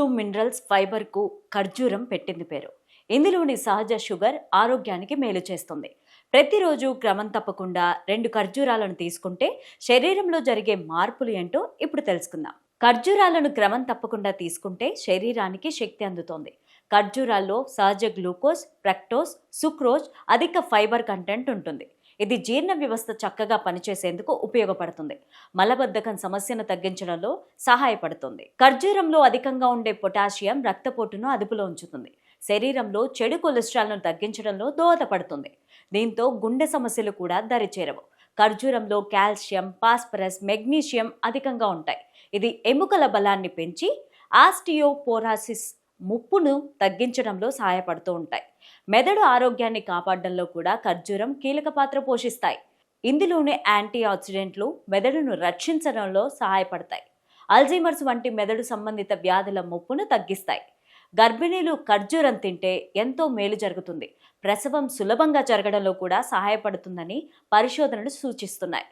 విటమిన్లు, మినరల్స్, ఫైబర్కు ఖర్జూరం పెట్టింది పేరు. ఇందులోని సహజ షుగర్ ఆరోగ్యానికి మేలు చేస్తుంది. ప్రతిరోజు క్రమం తప్పకుండా 2 ఖర్జూరాలను తీసుకుంటే శరీరంలో జరిగే మార్పులు ఏంటో ఇప్పుడు తెలుసుకుందాం. ఖర్జూరాలను క్రమం తప్పకుండా తీసుకుంటే శరీరానికి శక్తి అందుతోంది. ఖర్జూరాల్లో సహజ గ్లూకోజ్, ఫ్రక్టోజ్, సుక్రోజ్, అధిక ఫైబర్ కంటెంట్ ఉంటుంది. ఇది జీర్ణ వ్యవస్థ చక్కగా పనిచేసేందుకు ఉపయోగపడుతుంది. మలబద్ధకం సమస్యను తగ్గించడంలో సహాయపడుతుంది. ఖర్జూరంలో అధికంగా ఉండే పొటాషియం రక్తపోటును అదుపులో ఉంచుతుంది. శరీరంలో చెడు కొలెస్ట్రాల్ను తగ్గించడంలో దోహదపడుతుంది. దీంతో గుండె సమస్యలు కూడా దరిచేరవు. ఖర్జూరంలో కాల్షియం, ఫాస్ఫరస్, మెగ్నీషియం అధికంగా ఉంటాయి. ఇది ఎముకల బలాన్ని పెంచి ఆస్టియోపోరాసిస్ ముప్పును తగ్గించడంలో సహాయపడుతూ ఉంటాయి. మెదడు ఆరోగ్యాన్ని కాపాడడంలో కూడా ఖర్జూరం కీలక పాత్ర పోషిస్తాయి. ఇందులోని యాంటీ ఆక్సిడెంట్లు మెదడును రక్షించడంలో సహాయపడతాయి. అల్జీమర్స్ వంటి మెదడు సంబంధిత వ్యాధుల ముప్పును తగ్గిస్తాయి. గర్భిణీలు ఖర్జూరం తింటే ఎంతో మేలు జరుగుతుంది. ప్రసవం సులభంగా జరగడంలో కూడా సహాయపడుతుందని పరిశోధనలు సూచిస్తున్నాయి.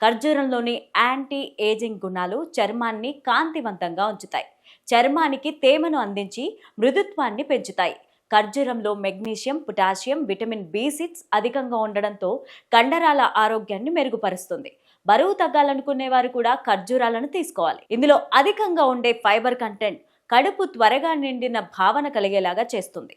ఖర్జూరంలోని యాంటీ ఏజింగ్ గుణాలు చర్మాన్ని కాంతివంతంగా ఉంచుతాయి. చర్మానికి తేమను అందించి మృదుత్వాన్ని పెంచుతాయి. ఖర్జూరంలో మెగ్నీషియం, పొటాషియం, విటమిన్ B6 అధికంగా ఉండడంతో కండరాల ఆరోగ్యాన్ని మెరుగుపరుస్తుంది. బరువు తగ్గాలనుకునే వారు కూడా ఖర్జూరాలను తీసుకోవాలి. ఇందులో అధికంగా ఉండే ఫైబర్ కంటెంట్ కడుపు త్వరగా నిండిన భావన కలిగేలాగా చేస్తుంది.